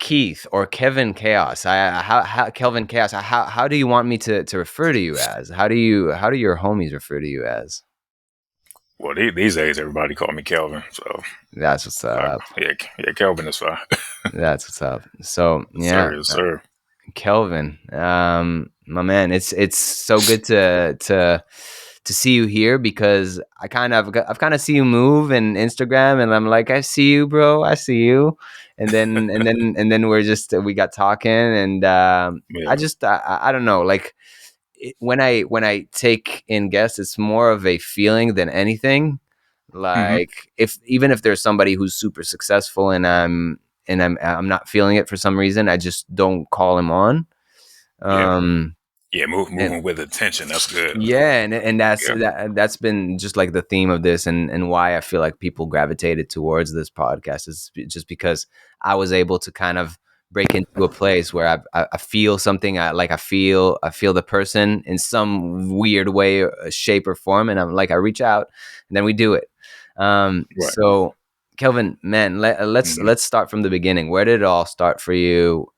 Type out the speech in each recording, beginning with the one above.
Keith or Kevin Chaos. How Kelvin Chaos. How do you want me to refer to you as? How do your homies refer to you as? Well, these days everybody call me Kelvin, so That's what's up. yeah, Kelvin is fine. That's what's up. So yeah, Sir, yes, sir. Kelvin, my man, it's so good to see you here, because I've kind of see you move in Instagram, and I'm like, I see you, bro, I see you, and then we got talking, and Yeah. I don't know, like when I take in guests, it's more of a feeling than anything. Hmm. Like even if there's somebody who's super successful and I'm not feeling it for some reason, I just don't call him on. Yeah. Um, Yeah. and Moving with attention. That's good. yeah, and Yeah. that's been just like the theme of this, and why I feel like people gravitated towards this podcast is just because I was able to kind of break into a place where I feel something. I feel the person in some weird way, shape, or form, and I'm like, I reach out, and then we do it. Right. So Kelvin, man, Hmm. let's start from the beginning. Where did it all start for you?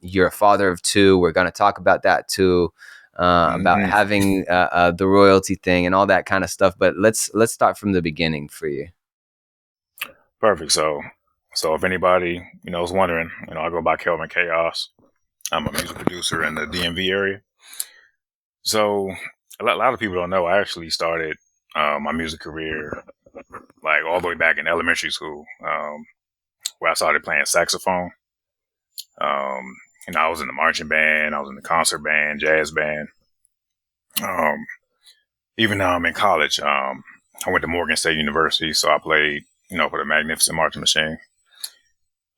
You're a father of two. We're going to talk about that too, about Hmm. having the royalty thing and all that kind of stuff. But let's start from the beginning for you. Perfect. So if anybody is wondering, I go by K3lvin Kaos. I'm a music producer in the DMV area. So a lot of people don't know. I actually started my music career like all the way back in elementary school, where I started playing saxophone. Um, I was in the marching band, I was in the concert band, jazz band. Um, Even now I'm in college, I went to Morgan State University, so I played, for the Magnificent Marching Machine.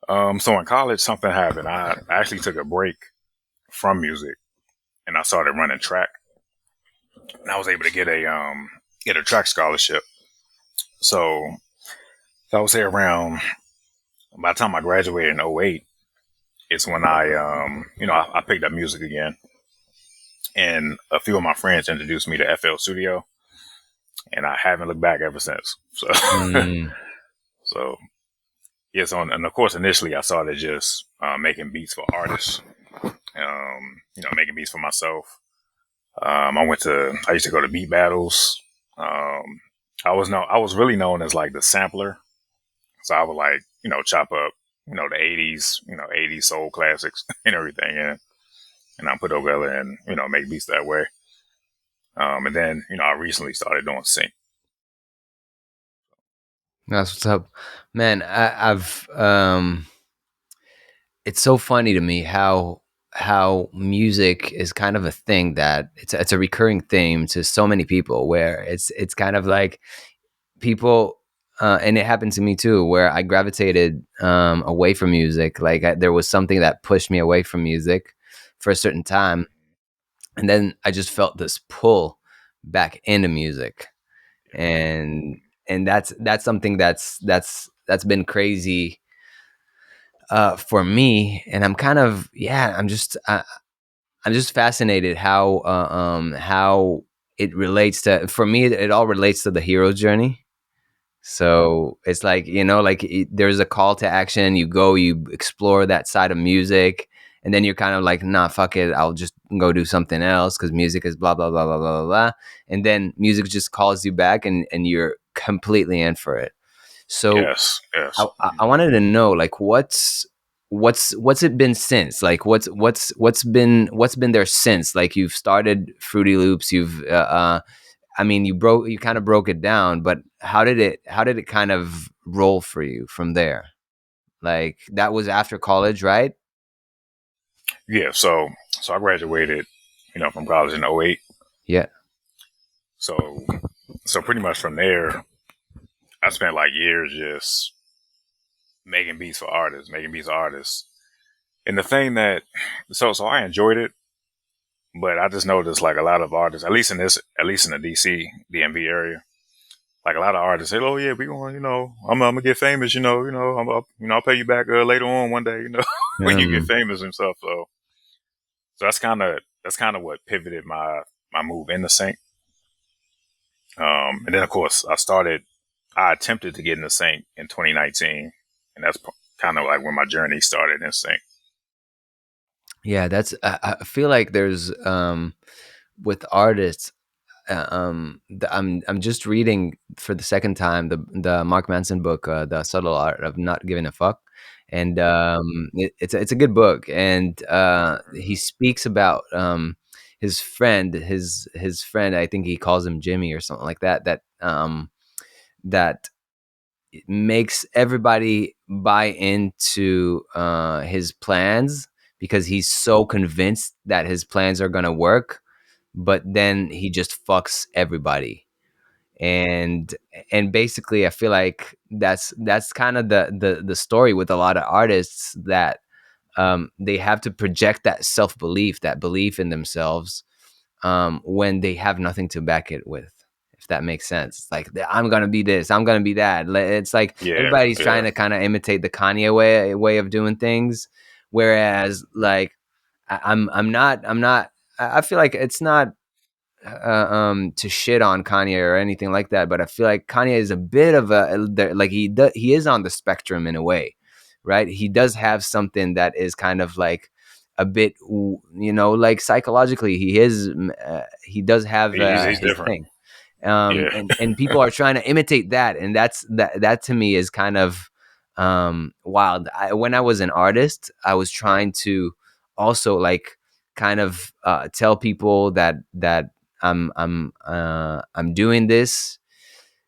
So in college, something happened. I actually took a break from music, and I started running track, and I was able to get a track scholarship. So I was there around by the time I graduated in '08. It's when I picked up music again, and a few of my friends introduced me to FL Studio, and I haven't looked back ever since. So, Mm, so yes, and of course, initially I started just making beats for artists, making beats for myself. I used to go to beat battles. Um, I was really known as like the sampler. So I would like, chop up, the '80s soul classics and everything, and I put together and make beats that way. And then I recently started doing sync. that's what's up, man. I've It's so funny to me how music is kind of a thing that it's a recurring theme to so many people, where it's kind of like people, and it happened to me too, where I gravitated away from music. Like there was something that pushed me away from music for a certain time, and then I just felt this pull back into music, and that's something that's been crazy for me. And I'm kind of, yeah, I'm just fascinated how it relates to, for me, it all relates to the hero journey. So it's like, like there's a call to action. You go, you explore that side of music, and then you're kind of like, nah, fuck it. I'll just go do something else because music is blah, blah, blah, blah, blah, blah, blah. And then music just calls you back, and you're completely in for it. So Yes, yes. I wanted to know, like, what's it been since? Like, what's been there since? Like, you've started Fruity Loops. I mean, you kind of broke it down, but how did it kind of roll for you from there? Like, that was after college, right? Yeah. So I graduated, from college in '08. Yeah. So so pretty much from there, I spent like years just making beats for artists. And the thing that, so I enjoyed it, but I just noticed like a lot of artists, at least in the DC, DMV area, like a lot of artists said, "Oh yeah, we going, I'm gonna get famous, I'll pay you back later on one day, when you get Um, famous and stuff." So that's kind of what pivoted my move into sync. And then of course I attempted to get into sync in 2019, and that's kind of like when my journey started in sync. Yeah, that's I feel like there's with artists I'm just reading for the second time the Mark Manson book, The Subtle Art of Not Giving a Fuck, and it's a good book, and he speaks about his friend. I think he calls him Jimmy or something like that. That makes everybody buy into his plans because he's so convinced that his plans are gonna work, but then he just fucks everybody. and and basically I feel like that's kind of the story with a lot of artists, that they have to project that self-belief, that belief in themselves, when they have nothing to back it with, if that makes sense. It's like, I'm gonna be this, I'm gonna be that. It's like Yeah, everybody's trying yeah. to kind of imitate the Kanye way of doing things, whereas like I'm not I feel like it's not to shit on Kanye or anything like that, but I feel like Kanye is a bit of like he is on the spectrum in a way, right? He does have something that is kind of like a bit, like psychologically, he does have He's his different. thing, Yeah. and people are trying to imitate that, and that to me is kind of wild. When I was an artist, I was trying to also like kind of tell people that I'm doing this,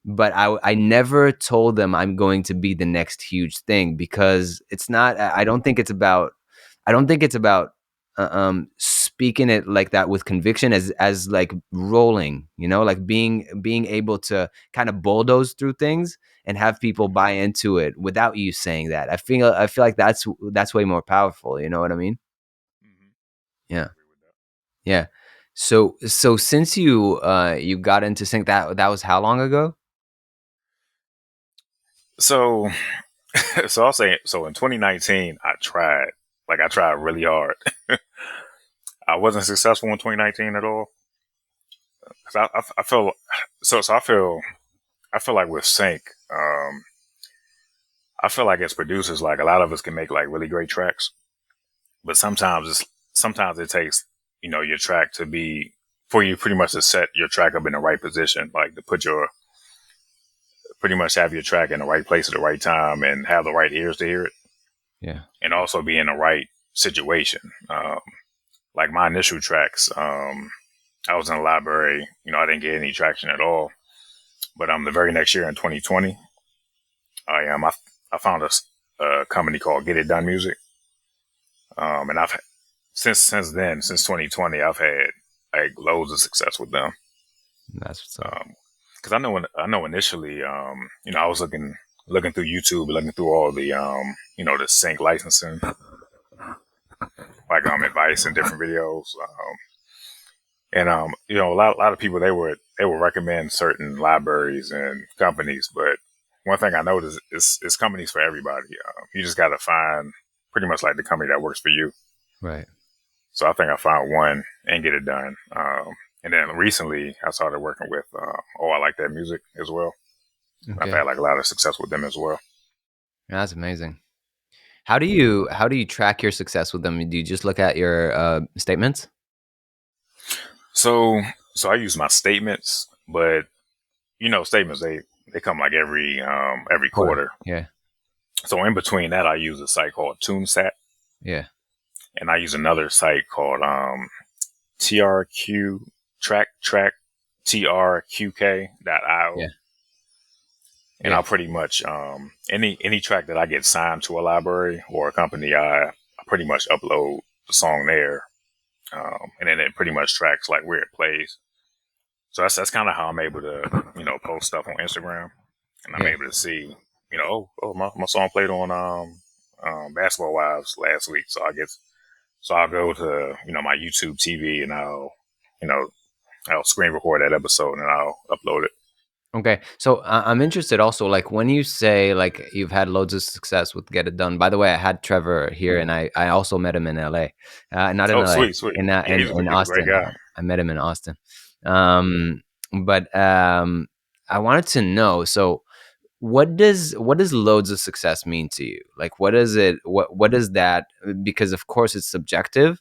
but I never told them I'm going to be the next huge thing, because it's not. I don't think it's about speaking it like that with conviction, as like rolling, like being able to kind of bulldoze through things and have people buy into it without you saying that. I feel like that's way more powerful. You know what I mean? Mhm. I Yeah. agree with that. Yeah. So since you got into sync, that was how long ago? So, so I'll say so. In 2019, I tried really hard. I wasn't successful in 2019 at all because I feel so I feel like with sync, I feel like as producers, like a lot of us can make like really great tracks, but sometimes it takes your track to be for you pretty much to set your track up in the right position, like to put your pretty much have your track in the right place at the right time and have the right ears to hear it, Yeah. and also be in the right situation. Like my initial tracks, I was in the library. I didn't get any traction at all. But the very next year in 2020, I found a company called Get It Done Music, and I've since then, since 2020, I've had like loads of success with them. That's what's up. Because I know initially, I was looking through YouTube, looking through all the the sync licensing, like advice and different videos. And a lot of people they would recommend certain libraries and companies, but one thing I noticed is it's companies for everybody. You just got to find pretty much like the company that works for you. Right. So I think I found one and Get It Done. And then recently I started working with I Like That Music as well. I've Okay. had like a lot of success with them as well. That's amazing. How do you track your success with them? Do you just look at your statements? So I use my statements, but statements they come like every Quarter. quarter. Yeah. So in between that, I use a site called TuneSat, Yeah. and I use another site called TRQ track TRQK.io. Yeah. And Yeah. I'll pretty much any track that I get signed to a library or a company, I pretty much upload the song there, and then it pretty much tracks like where it plays. So that's kind of how I'm able to post stuff on Instagram, and I'm Yeah. able to see my song played on Basketball Wives last week. So I'll go to my YouTube TV and you know I'll screen record that episode and I'll upload it. Okay. So I'm interested also, like when you say like you've had loads of success with Get It Done. By the way, I had Trevor here, and I also met him in LA. Not in Oh, LA, sweet, sweet. in Yeah, in he's a great Austin. guy. I met him in Austin. Um, but I wanted to know. So what does loads of success mean to you? Like, what is it? What is that? Because of course it's subjective,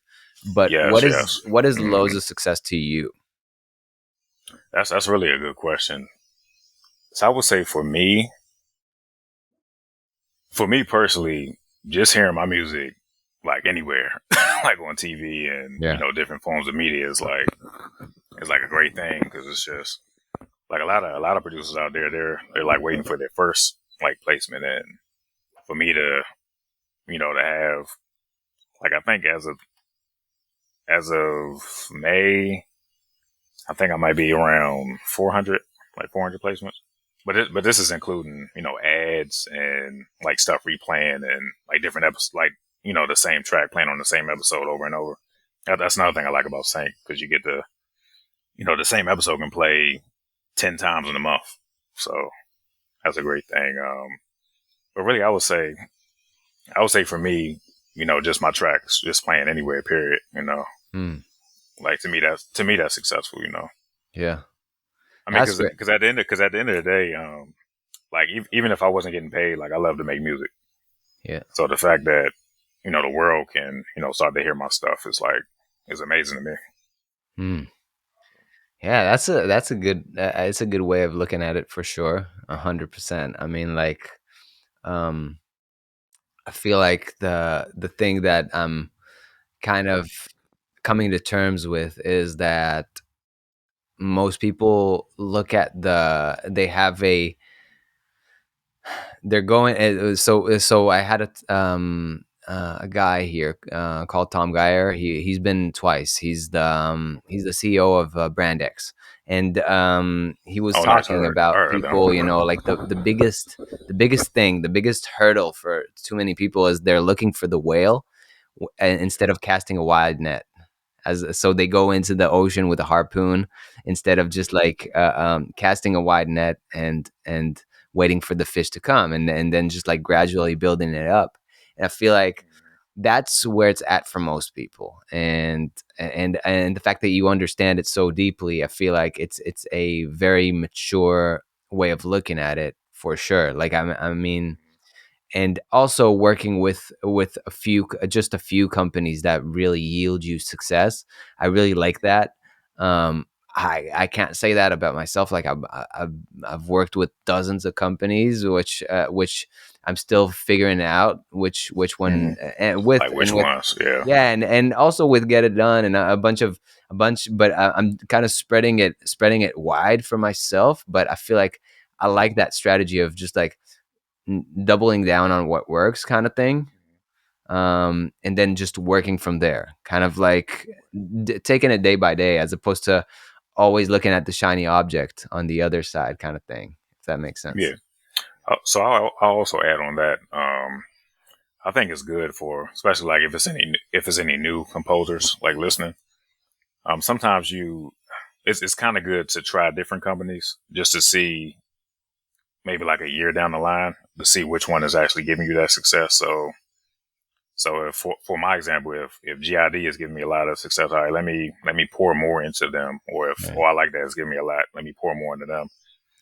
but Yes, yes. what is loads hmm of success to you? That's really a good question. So I would say for me personally, just hearing my music like anywhere, like on TV and Yeah. different forms of media is like a great thing because it's just like a lot of producers out there they're like waiting for their first like placement, and for me to to have like I think as of May, I think I might be around 400, like 400 placements. But this is including ads and like stuff replaying and like different episodes, like the same track playing on the same episode over and over. That's another thing I like about Sync because you get the same episode can play 10 times in a month, so that's a great thing. But really, I would say for me, just my tracks, just playing anywhere. Period. Hmm. Like to me that's successful. Yeah. I mean, That's because great. at the end of the day, like even if I wasn't getting paid, like I love to make music. Yeah. So the fact that the world can start to hear my stuff is amazing to me. Hmm. Yeah, that's a good it's a good way of looking at it for sure. 100%. I mean, like, um, I feel like the thing that I'm kind of coming to terms with is that most people look at they have they're going so I had a guy here called Tom Geyer. He's been twice. He's the CEO of Brand X, and he was Oh, nice. I talking heard. I about heard people, them. like the biggest thing, the biggest hurdle for too many people is they're looking for the whale instead of casting a wide net. So they go into the ocean with a harpoon instead of just like casting a wide net and waiting for the fish to come, and then just like gradually building it up. And I feel like that's where it's at for most people, and the fact that you understand it so deeply, I feel like it's a very mature way of looking at it for sure. Like, I mean, and also working with just a few companies that really yield you success. I really like that. I can't say that about myself. Like, I've worked with dozens of companies, which I'm still figuring out which hmm one, and with Like which ones? Yeah. yeah, and also with Get It Done, and a bunch, but I'm kind of spreading it wide for myself. But I feel like I like that strategy of just like doubling down on what works, kind of thing, and then just working from there, kind of like taking it day by day, as opposed to always looking at the shiny object on the other side, kind of thing, if that makes sense. Yeah. So I'll also add on that. I think it's good for, especially like if it's any new composers like listening. Sometimes it's kind of good to try different companies just to see maybe like a year down the line to see which one is actually giving you that success. So if for my example, if GID is giving me a lot of success, all right, let me pour more into them. Or if Right. I like that, it's giving me a lot, let me pour more into them.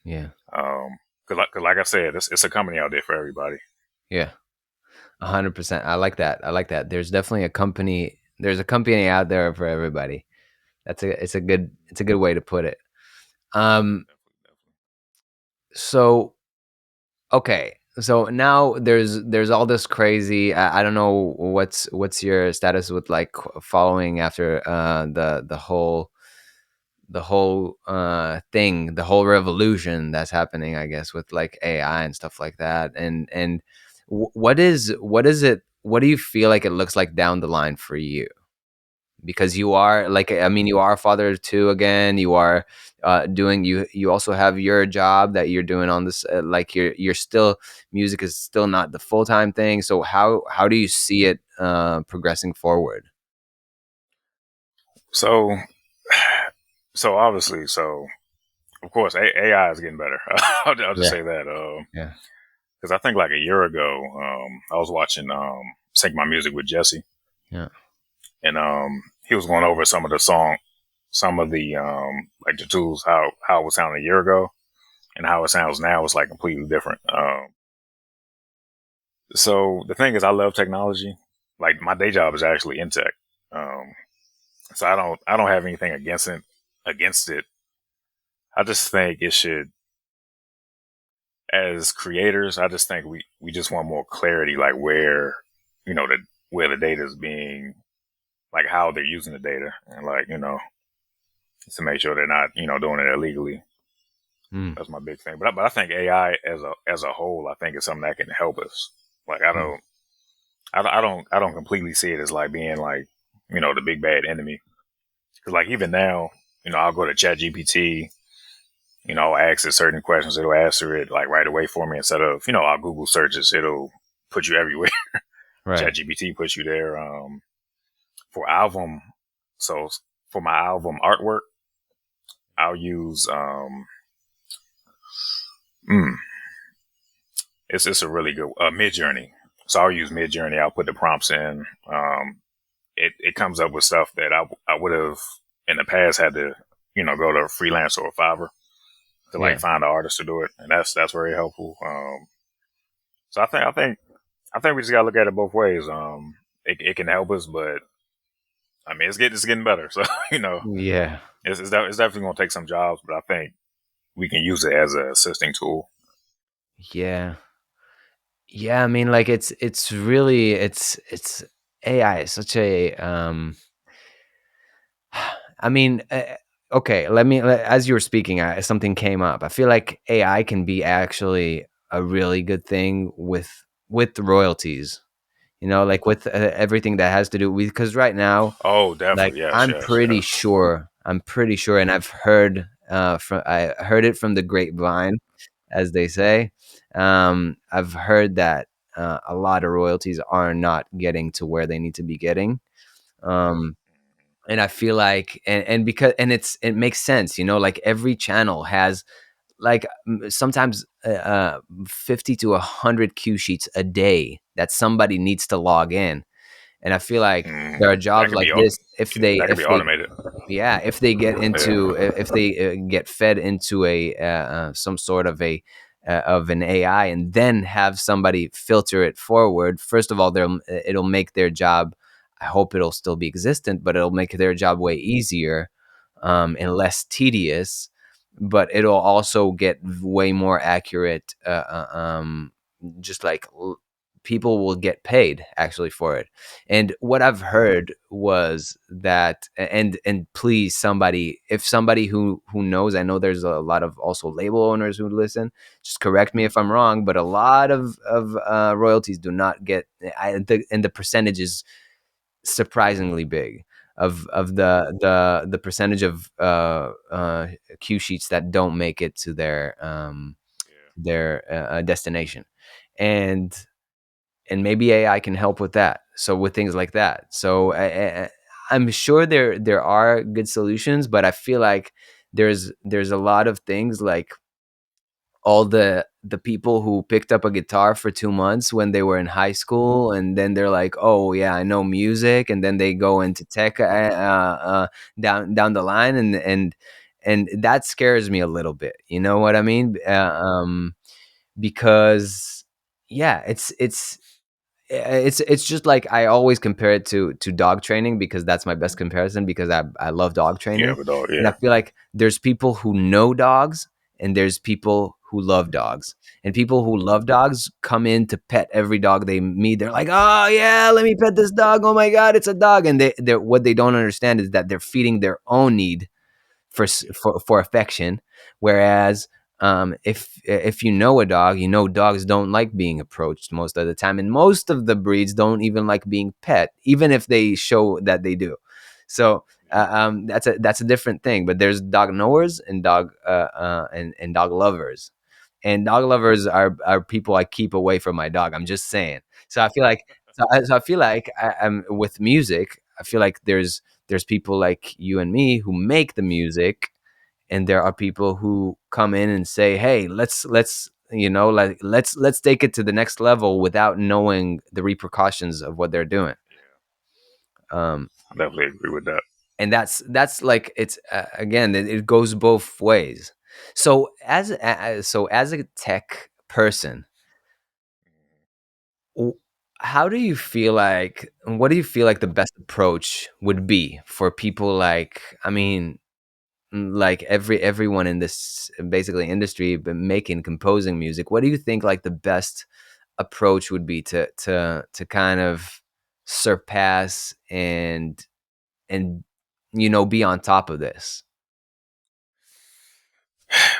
Yeah. Cause like I said, it's a company out there for everybody. Yeah. 100%. I like that. I like that. There's a company out there for everybody. It's a good way to put it. Um, so okay, so now there's all this crazy. I don't know what's your status with like following after the whole thing, the whole revolution that's happening, I guess, with like AI and stuff like that. And what is it? What do you feel like it looks like down the line for you? Because you are like, I mean, you are a father too. Again, you are doing you also have your job that you're doing on this, like you're still, music is still not the full-time thing. So how do you see it progressing forward? So, so obviously, so of course, AI is getting better. I'll just Yeah. say that. Yeah. Because I think like a year ago, I was watching Sync My Music with Jesse, Yeah. and he was going over some of the like the tools how it was sounding a year ago, and how it sounds now is like completely different. So the thing is, I love technology. Like my day job is actually in tech. Um, so I don't have anything against it. Against it, I just think it should, as creators, I just think we just want more clarity, like where, the where the data is being, like how they're using the data, and like to make sure they're not doing it illegally. Mm, That's my big thing. But I think AI as a whole, I think is something that can help us. Like mm. I don't completely see it as like being like the big bad enemy. Because like even now, I'll go to ChatGPT. I'll ask it certain questions. It'll answer it like right away for me instead of I'll Google searches. It'll put you everywhere. Right. ChatGPT puts you there. For album, so for my album artwork, I'll use mm, it's a really good Mid Journey. So I'll use Mid Journey. I'll put the prompts in. It comes up with stuff that I would have in the past had to go to a freelance or a Fiverr to like Yeah. find an artist to do it, and that's very helpful. So I think we just gotta look at it both ways. It can help us, but I mean it's getting better. So Yeah. it's definitely gonna take some jobs, but I think we can use it as an assisting tool. Yeah. Yeah, I mean, like, it's really it's AI is such a, I mean, okay, as you were speaking, something came up. I feel like AI can be actually a really good thing with the royalties, like, with, everything that has to do with, because right now, Oh, like, definitely, yes, yes, yes. I'm pretty sure, and I heard it from the grapevine, as they say. I've heard that, a lot of royalties are not getting to where they need to be getting. Um, and I feel like, and because, and it makes sense, like every channel has, like, sometimes, 50 to 100 cue sheets a day that somebody needs to log in. And I feel like there are That jobs could be like this, that could be automated. yeah, if they get into, Yeah. if they, get fed into a, some sort of an AI, and then have somebody filter it forward. First of all, it'll make their job. I hope it'll still be existent, but it'll make their job way easier, and less tedious. But it'll also get way more accurate. Just like, people will get paid actually for it. And what I've heard was that, and please, somebody, if somebody who knows, I know there's a lot of also label owners who listen, just correct me if I'm wrong, but a lot of royalties do not get, and the percentage is surprisingly big of the percentage of, cue sheets that don't make it to their destination. And and maybe AI can help with that. So with things like that, so I'm sure there are good solutions, but I feel like there's a lot of things, like all the people who picked up a guitar for 2 months when they were in high school, and then they're like, oh yeah, I know music, and then they go into tech, down the line, and that scares me a little bit. You know what I mean? Because, yeah, it's just like, I always compare it to dog training, because that's my best comparison, because I love dog Yeah, training. but dog, And I yeah, feel like there's people who know dogs, and there's people who love dogs. And people who love dogs come in to pet every dog they meet. They're like, oh yeah, let me pet this dog. Oh my god, it's a dog. And they what they don't understand is that they're feeding their own need for affection. Whereas, if you know a dog, dogs don't like being approached most of the time, and most of the breeds don't even like being pet, even if they show that they do. So, that's a different thing. But there's dog knowers and and dog lovers. And dog lovers are people I keep away from my dog. I'm just saying. So I feel like, I feel like, I'm with music. I feel like there's people like you and me who make the music, and there are people who come in and say, hey, let's take it to the next level without knowing the repercussions of what they're doing. um I definitely agree with that. and that's like, it's, again, it goes both ways. So as a tech person, w- how do you feel like, what do you feel like the best approach would be for people like, I mean, like everyone in this basically industry been making, composing music. What do you think like the best approach would be to kind of surpass and be on top of this?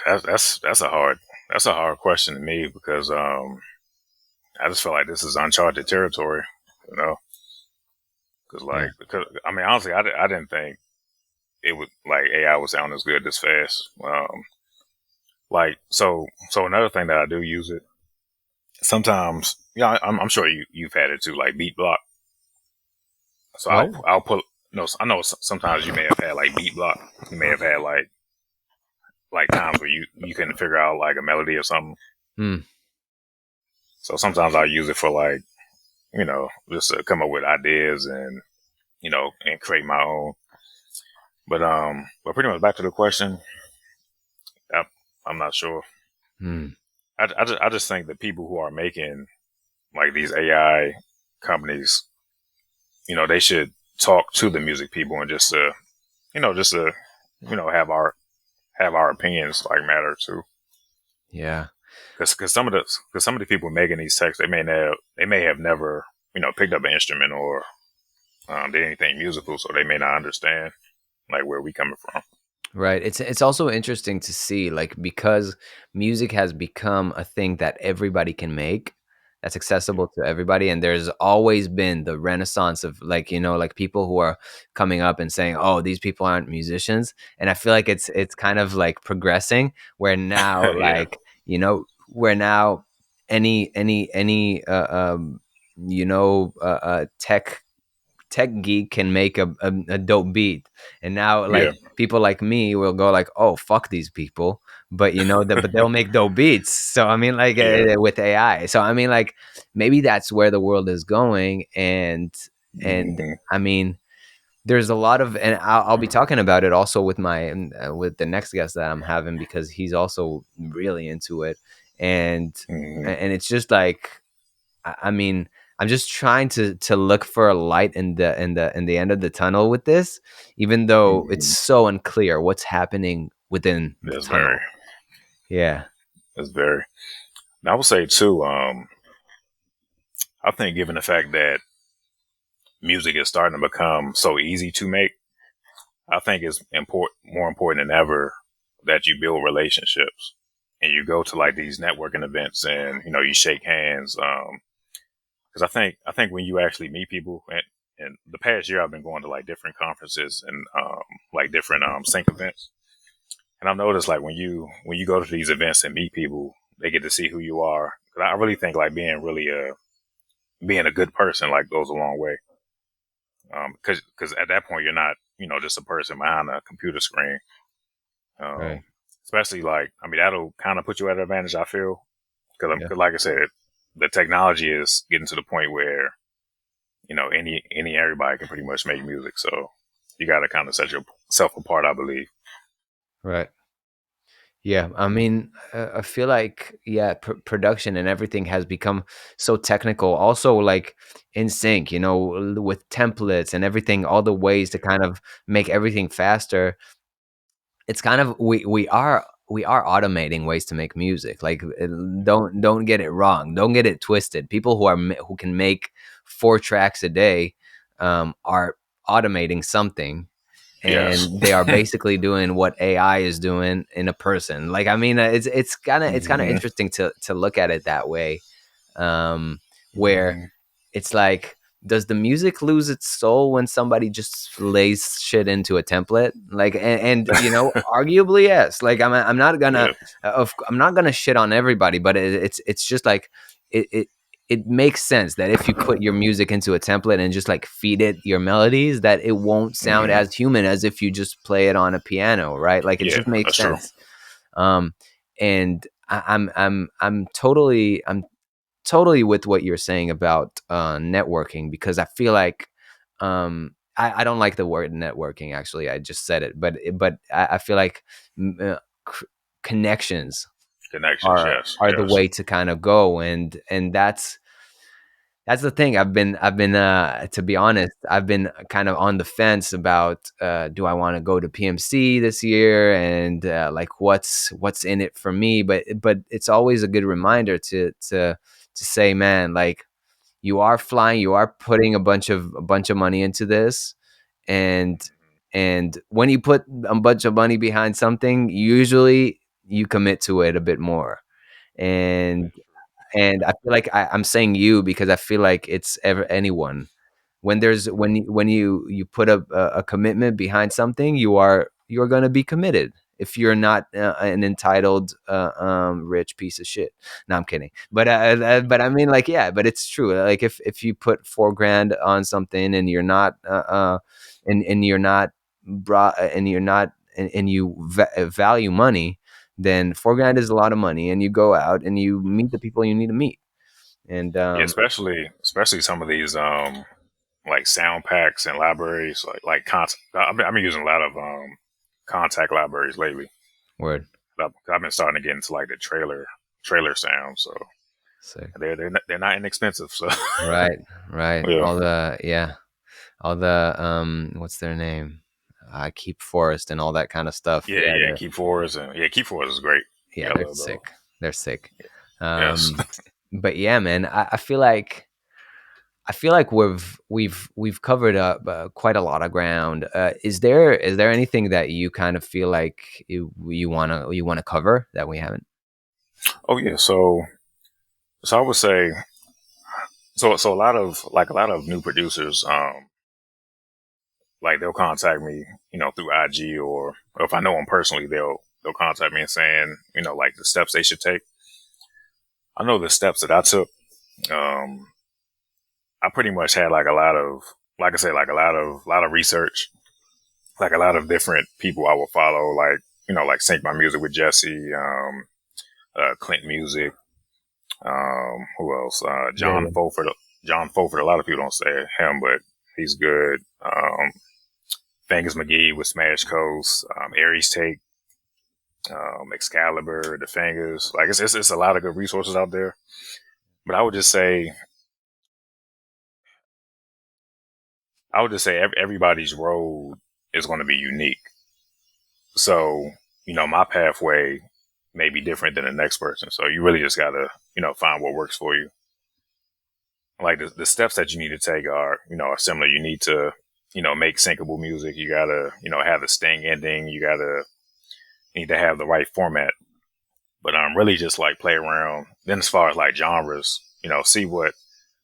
That's a hard question to me because I just feel like this is uncharted territory, you know. Yeah. Because I mean honestly I didn't think it would like AI would sound as good this fast. So another thing that I do use it sometimes. Yeah, I'm sure you've had it too, like beat block. So What? I'll put no. I know sometimes you may have had like beat block. You may have had like times where you couldn't figure out like a melody or something. Hmm. So sometimes I use it for like just to come up with ideas and and create my own. But pretty much back to the question. I, I'm not sure. Hmm. I just think that people who are making like these AI companies, they should talk to the music people and just to, have our opinions like matter too. Yeah. Because some of the people making these texts, they may have never picked up an instrument or did anything musical, so they may not understand like where we coming from. Right. It's also interesting to see, like, because music has become a thing that everybody can make, that's accessible to everybody, and there's always been the renaissance of, like, like people who are coming up and saying, "Oh, these people aren't musicians." And I feel like it's kind of like progressing where now, Yeah, like, where now any tech geek can make a dope beat, and now yeah, like people like me will go like, oh, fuck these people, but but they'll make dope beats. So I mean, like, yeah, with AI, so I mean, like, maybe that's where the world is going. And hmm, I mean, there's a lot of, and I'll be talking about it also with with the next guest that I'm having, because he's also really into it. and hmm, and it's just like, I mean, I'm just trying to look for a light in the end of the tunnel with this, even though it's hmm. so unclear what's happening within the That's very, tunnel. Yeah. that's very. And I would say too. I think given the fact that music is starting to become so easy to make, I think it's more important than ever that you build relationships and you go to like these networking events and you shake hands. Because I think when you actually meet people, and the past year I've been going to like different conferences and like different sync events, and I've noticed like when you go to these events and meet people, they get to see who you are. 'Cause I really think like being a good person like goes a long way. Because at that point you're not just a person behind a computer screen. Right. Um, Especially like I mean that'll kind of put you at an advantage. I feel because Yeah. like I said, the technology is getting to the point where any everybody can pretty much make music. So you got to kind of set yourself apart, I believe. Right. Yeah, I mean, I feel like, yeah, production and everything has become so technical. Also, like, in sync, with templates and everything, all the ways to kind of make everything faster. It's kind of, we are automating ways to make music. Like, don't get it wrong, don't get it twisted. People who can make 4 tracks a day, are automating something, Yes. and they are basically doing what AI is doing in a person. Like, I mean, it's kind of Hmm. interesting to look at it that way, um, where Hmm. it's like, does the music lose its soul when somebody just lays shit into a template? Like, and arguably yes. Like, I'm not gonna, Yeah. I'm not gonna shit on everybody, but it's just like, it makes sense that if you put your music into a template and just like feed it your melodies, that it won't sound Hmm. as human as if you just play it on a piano, right? Like, it Yeah. just makes That's true. sense. Um, and I'm totally with what you're saying about networking, because I feel like, I don't like the word networking. Actually, I just said it, but I feel like, mm, uh, c- connections Connections, yes, are the yes. way to kind of go. And that's the thing. I've been to be honest, I've been kind of on the fence about do I want to go to PMC this year, and like what's in it for me. But it's always a good reminder to say, man, like, you are flying, you are putting a bunch of money into this, and when you put a bunch of money behind something, usually you commit to it a bit more. and and I feel like I'm saying you because I feel like it's ever anyone. When you put a commitment behind something, you're going to be committed. If you're not an entitled rich piece of shit. No, I'm kidding. But I mean, like, yeah, but it's true. Like, if you put 4 grand on something, and you're not and you're not brought and you're not and you value money, then 4 grand is a lot of money, and you go out and you meet the people you need to meet. And Yeah, especially some of these like sound packs and libraries I've been using a lot of contact libraries lately. word. I've been starting to get into like the trailer sound, so Sick. they're not inexpensive. So Right, right. yeah, All the what's their name? Keep Forest and all that kind of stuff. yeah, Yeah, yeah. Keep Force is great. Yeah, I they're love those. sick. They're sick. Yes. Um, but yeah, man, I feel like we've covered up quite a lot of ground. Is there anything that you kind of feel like you wanna cover that we haven't? Oh yeah. So I would say so a lot of new producers like they'll contact me, through IG, or if I know them personally, they'll contact me and saying, like the steps they should take. I know the steps that I took. Um, I pretty much had like a lot of, like I said, like a lot of research, like a lot of different people I will follow, like like Sync My Music with Jesse, Clint Music, who else? Yeah, John yeah. Fulford. John Fulford. A lot of people don't say him, but he's good. Fingers McGee with Smash Coast, Aries Take, Excalibur, The Fingers. Like it's a lot of good resources out there. But I would just say everybody's road is going to be unique. So my pathway may be different than the next person. So you really just gotta find what works for you. Like the steps that you need to take are similar. You need to make syncable music. You gotta have the sting ending. You need to have the right format. But really just like play around. Then as far as like genres, see what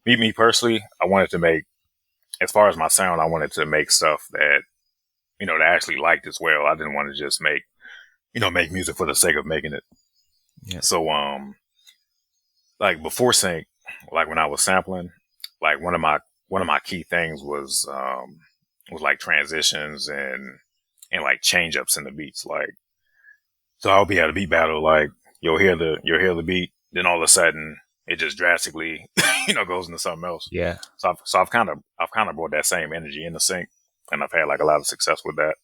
me personally, I wanted to make, as far as my sound, I wanted to make stuff that that I actually liked as well. I didn't want to just make music for the sake of making it. Yeah. So like before sync, like when I was sampling, like one of my key things was like transitions and like change ups in the beats. Like, so I'll be at a beat battle, like you'll hear the beat, then all of a sudden it just drastically goes into something else. Yeah. So I've kind of brought that same energy in the sync, and I've had like a lot of success with that.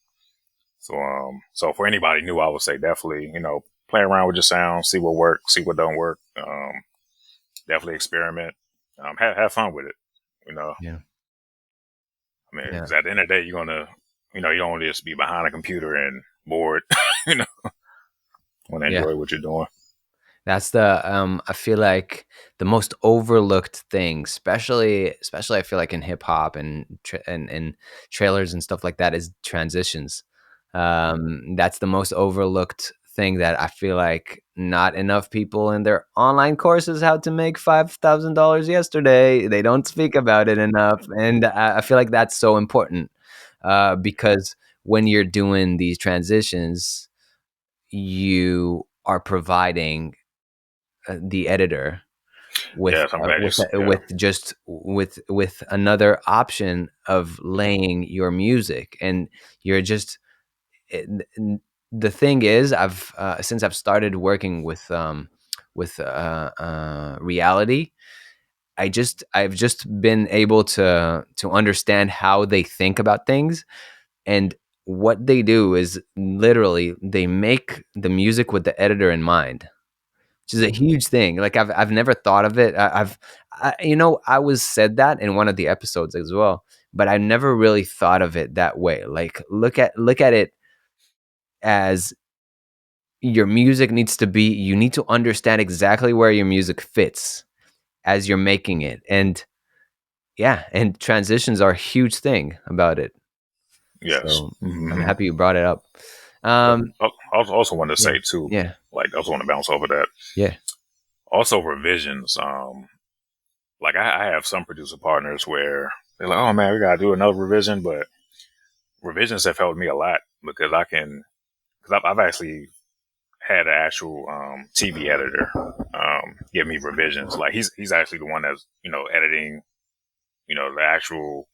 So for anybody new, I would say definitely play around with your sound, see what works, see what don't work. Definitely experiment. Have fun with it. You know, Yeah. I mean, Yeah. because at the end of the day, you're gonna, you don't want to just be behind a computer and bored. you know, want to Yeah. enjoy what you're doing. That's the I feel like the most overlooked thing, especially I feel like in hip hop and trailers and stuff like that, is transitions. That's the most overlooked thing that I feel like not enough people in their online courses how to make $5,000 yesterday. They don't speak about it enough, and I feel like that's so important because when you're doing these transitions, you are providing the editor with Yes, I'm glad yeah. with another option of laying your music, and you're just the thing is, I've since I've started working with reality, I've just been able to understand how they think about things, and what they do is literally they make the music with the editor in mind, which is a huge thing. Like I've never thought of it. I was said that in one of the episodes as well, but I never really thought of it that way. Like look at it as your music needs to be. You need to understand exactly where your music fits as you're making it, and yeah, and transitions are a huge thing about it. Yes. So I'm Hmm. happy you brought it up. I Um, also wanted to yeah, say too, yeah, like I also want to bounce over that. yeah. Also revisions. Like I have some producer partners where they're like, "Oh man, we gotta do another revision," but revisions have helped me a lot because I've actually had an actual TV editor give me revisions. Like he's actually the one that's editing the actual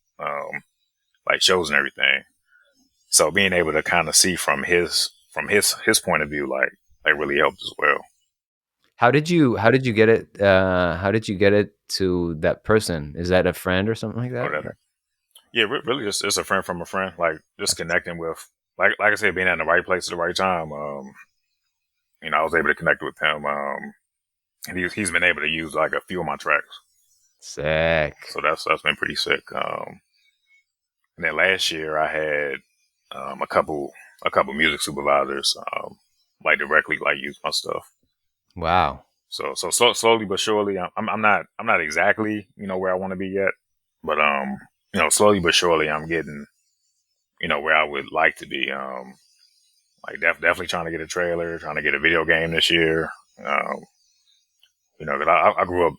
like shows and everything. So being able to kind of see from his point of view, like really helped as well. How did you get it? How did you get it to that person? Is that a friend or something like Or that? that, yeah, really, just a friend from a friend. Like just connecting with, like I said, being in the right place at the right time. I was able to connect with him. And he's been able to use like a few of my tracks, Sick. so that's been pretty sick. And then last year I had a couple music supervisors like directly like use my stuff. Wow. So slowly but surely, I'm not exactly where I want to be yet, but slowly but surely I'm getting where I would like to be. Like definitely trying to get a trailer, trying to get a video game this year. Um, 'Cause I grew up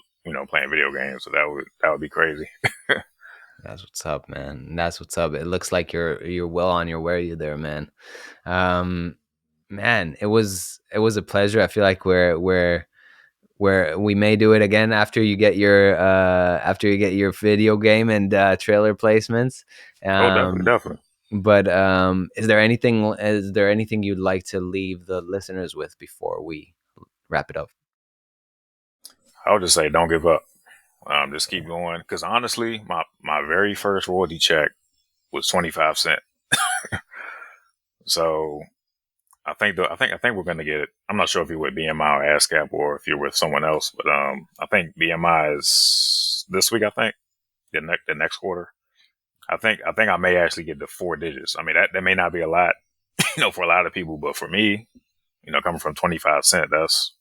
playing video games, so that would be crazy. That's what's up, man. That's what's up. It looks like you're well on your way there, man. Um, man, it was a pleasure. I feel like we may do it again after you get your video game and trailer placements. Oh, definitely, Um, definitely. but is there anything you'd like to leave the listeners with before we wrap it up? I would just say don't give up. Just keep going. Because honestly, my very first royalty check was 25 cents. So I think we're gonna get it. I'm not sure if you're with BMI or ASCAP or if you're with someone else, but I think BMI is this week. I think the next quarter. I think I may actually get the 4 digits. I mean that may not be a lot, for a lot of people, but for me, coming from 25 cent, that's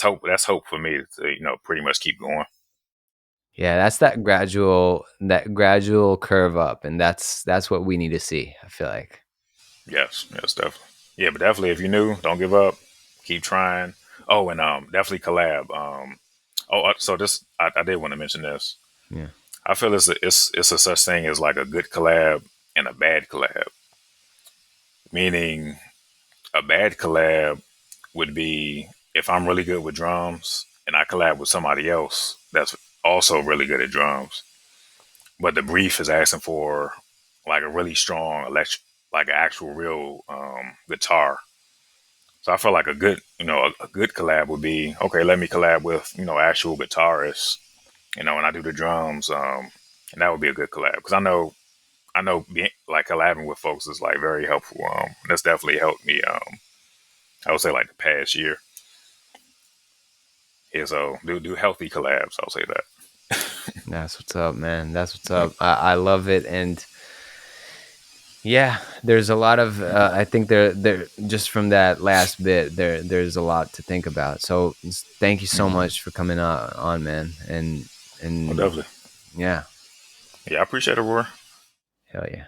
hope. That's hope for me to pretty much keep going. Yeah, that's that gradual curve up, and that's what we need to see. I feel like. Yes, yes, definitely. Yeah, but definitely if you're new, don't give up. Keep trying. Oh, and definitely collab. So this I did want to mention this. Yeah. I feel it's a such thing as like a good collab and a bad collab. Meaning a bad collab would be if I'm really good with drums and I collab with somebody else that's also really good at drums, but the brief is asking for like a really strong electric, like an actual real guitar. So I feel like a good collab would be okay. Let me collab with actual guitarists, and I do the drums, and that would be a good collab because I know being, like collabing with folks is like very helpful. That's definitely helped me. I would say like the past year. Yeah, so do healthy collabs. I'll say that. That's what's up, man. That's what's up. I love it, and yeah, there's a lot of. I think there just from that last bit there's a lot to think about. So thank you so Hmm. much for coming on, man. And Oh, and definitely. yeah, Yeah, I appreciate it, Roy. hell yeah.